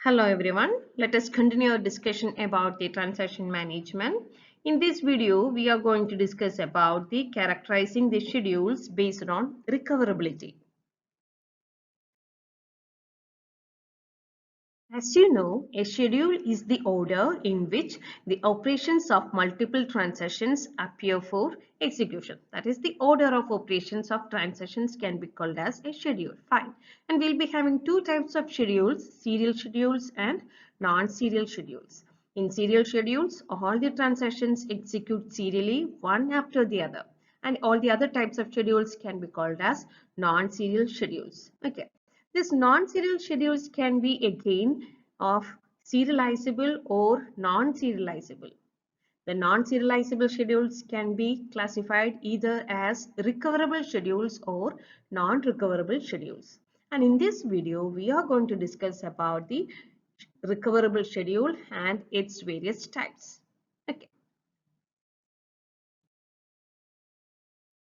Hello everyone, let us continue our discussion about the transaction management. In this video, we are going to discuss about the characterizing the schedules based on recoverability. As you know, a schedule is the order in which the operations of multiple transactions appear for execution. That is, the order of operations of transactions can be called as a schedule. Fine. And we'll be having two types of schedules, serial schedules and non-serial schedules. In serial schedules, all the transactions execute serially one after the other. And all the other types of schedules can be called as non-serial schedules. Okay. These non-serial schedules can be again of serializable or non-serializable. The non-serializable schedules can be classified either as recoverable schedules or non-recoverable schedules. And in this video, we are going to discuss about the recoverable schedule and its various types. Okay.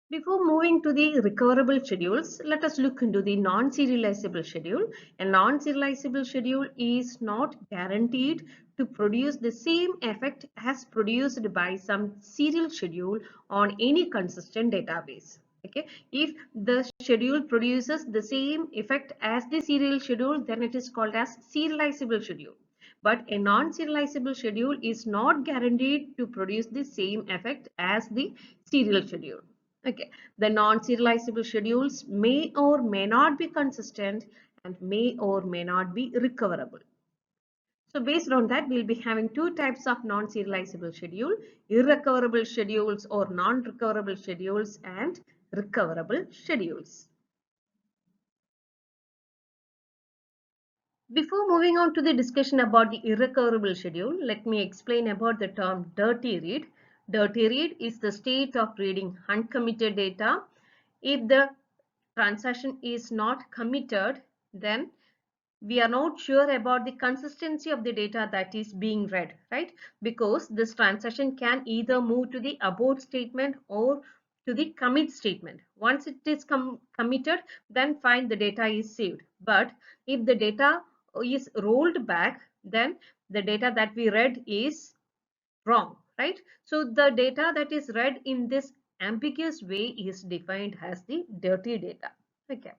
Before moving to the recoverable schedules, let us look into the non-serializable schedule. A non-serializable schedule is not guaranteed to produce the same effect as produced by some serial schedule on any consistent database. Okay, if the schedule produces the same effect as the serial schedule, then it is called as serializable schedule. But a non-serializable schedule is not guaranteed to produce the same effect as the serial schedule. Okay, the non-serializable schedules may or may not be consistent and may or may not be recoverable. So based on that, we'll be having two types of non-serializable schedule, irrecoverable schedules or non-recoverable schedules and recoverable schedules. Before moving on to the discussion about the irrecoverable schedule, let me explain about the term dirty read. Dirty read is the state of reading uncommitted data. If the transaction is not committed, then we are not sure about the consistency of the data that is being read, right? Because this transaction can either move to the abort statement or to the commit statement. Once it is committed, then fine, the data is saved. But if the data is rolled back, then the data that we read is wrong, right? So the data that is read in this ambiguous way is defined as the dirty data. Okay.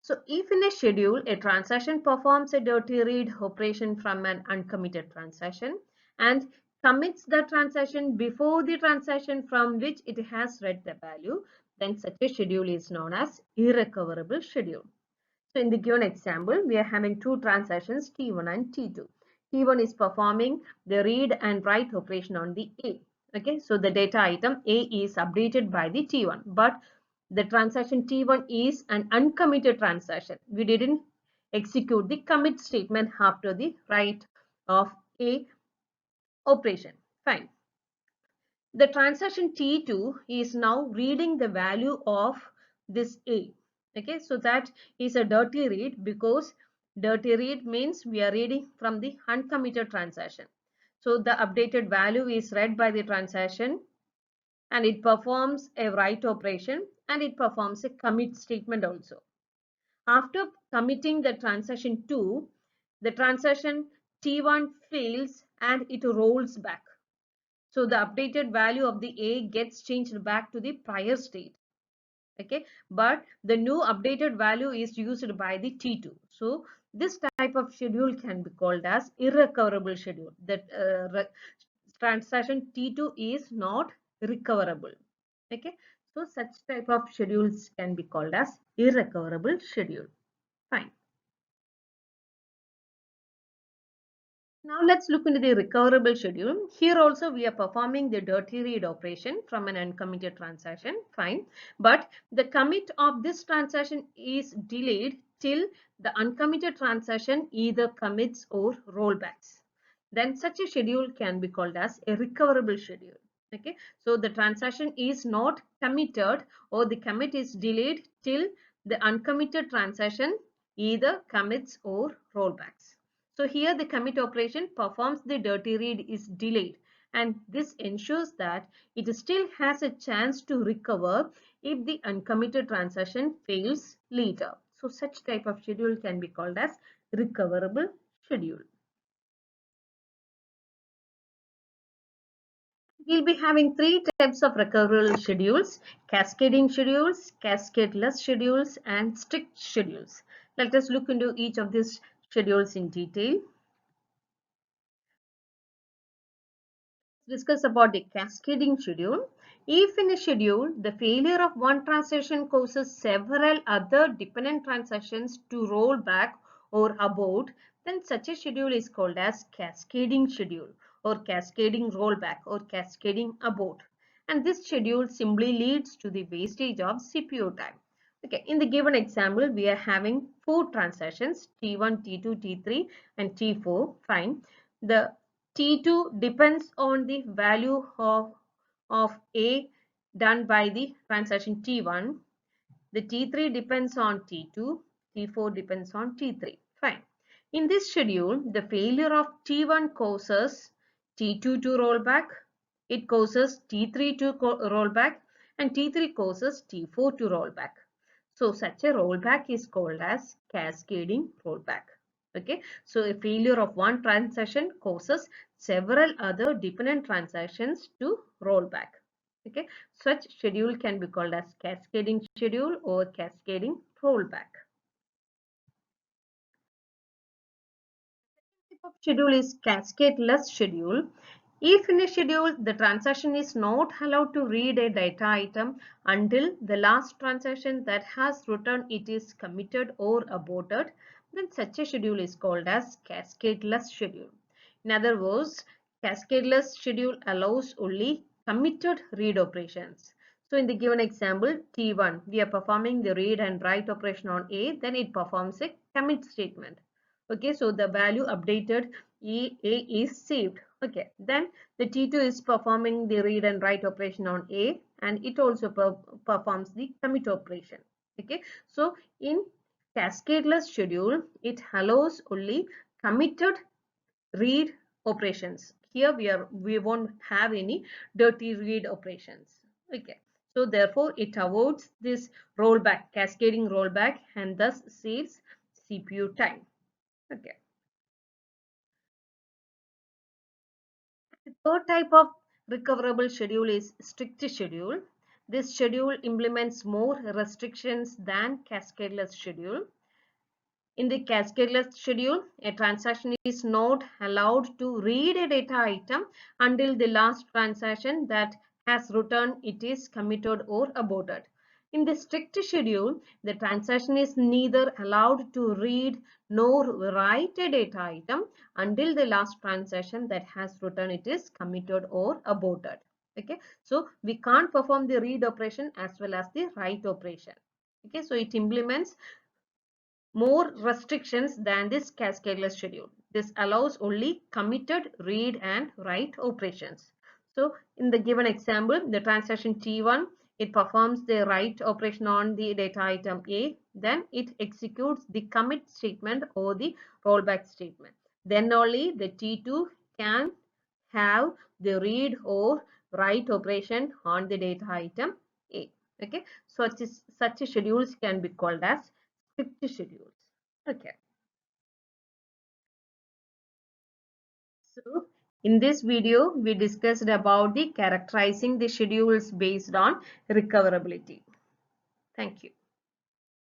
So if in a schedule, a transaction performs a dirty read operation from an uncommitted transaction and commits the transaction before the transaction from which it has read the value, then such a schedule is known as irrecoverable schedule. So in the given example, we are having two transactions T1 and T2. T1 is performing the read and write operation on the A. Okay, so the data item A is updated by the T1, but the transaction T1 is an uncommitted transaction. We didn't execute the commit statement after the write of A operation. Fine. The transaction T2 is now reading the value of this A. Okay, so that is a dirty read because dirty read means we are reading from the uncommitted transaction. So the updated value is read by the transaction and it performs a write operation and it performs a commit statement also. After committing the transaction 2, the transaction T1 fails and it rolls back. So the updated value of the A gets changed back to the prior state. Okay, but the new updated value is used by the T2. So this type of schedule can be called as irrecoverable schedule. That transaction T2 is not recoverable. Okay, so such type of schedules can be called as irrecoverable schedule. Fine. Now let's look into the recoverable schedule. Here also we are performing the dirty read operation from an uncommitted transaction. Fine. But the commit of this transaction is delayed till the uncommitted transaction either commits or rollbacks. Then such a schedule can be called as a recoverable schedule. Okay. So the transaction is not committed or the commit is delayed till the uncommitted transaction either commits or rollbacks. So here the commit operation performs the dirty read is delayed and this ensures that it still has a chance to recover if the uncommitted transaction fails later. So such type of schedule can be called as recoverable schedule. We'll be having three types of recoverable schedules: cascading schedules, cascadeless schedules, and strict schedules. Let us look into each of these schedules in detail. Discuss about the cascading schedule. If in a schedule, the failure of one transaction causes several other dependent transactions to roll back or abort, then such a schedule is called as cascading schedule, or cascading rollback, or cascading abort. And this schedule simply leads to the wastage of CPU time. Okay, in the given example, we are having four transactions, T1, T2, T3, and T4. Fine. The T2 depends on the value of A done by the transaction T1. The T3 depends on T2. T4 depends on T3. Fine. In this schedule, the failure of T1 causes T2 to roll back. It causes T3 to roll back, and T3 causes T4 to roll back. So such a rollback is called as cascading rollback. Okay, so a failure of one transaction causes several other dependent transactions to roll back. Okay, such schedule can be called as cascading schedule or cascading rollback. Type of schedule is cascadeless schedule. If in a schedule the transaction is not allowed to read a data item until the last transaction that has returned it is committed or aborted, then such a schedule is called as cascadeless schedule. In other words, cascadeless schedule allows only committed read operations. So in the given example, T1, we are performing the read and write operation on A, then it performs a commit statement. Okay, so the value updated A is saved. Okay, then the T2 is performing the read and write operation on A, and it also performs the commit operation. Okay, so in cascadeless schedule, it allows only committed read operations. Here we won't have any dirty read operations. Okay, so therefore it avoids this rollback, cascading rollback, and thus saves CPU time. Okay. The third type of recoverable schedule is strict schedule. This schedule implements more restrictions than cascadeless schedule. In the cascadeless schedule, a transaction is not allowed to read a data item until the last transaction that has returned it is committed or aborted. In the strict schedule, the transaction is neither allowed to read nor write a data item until the last transaction that has returned it is committed or aborted. Okay, so we can't perform the read operation as well as the write operation. Okay, so it implements more restrictions than this cascadeless schedule. This allows only committed read and write operations. So in the given example, the transaction T1, it performs the write operation on the data item A, then it executes the commit statement or the rollback statement. Then only the T2 can have the read or write operation on the data item A. Okay, so such schedules can be called as strict schedules. Okay. So in this video, we discussed about the characterizing the schedules based on recoverability. Thank you.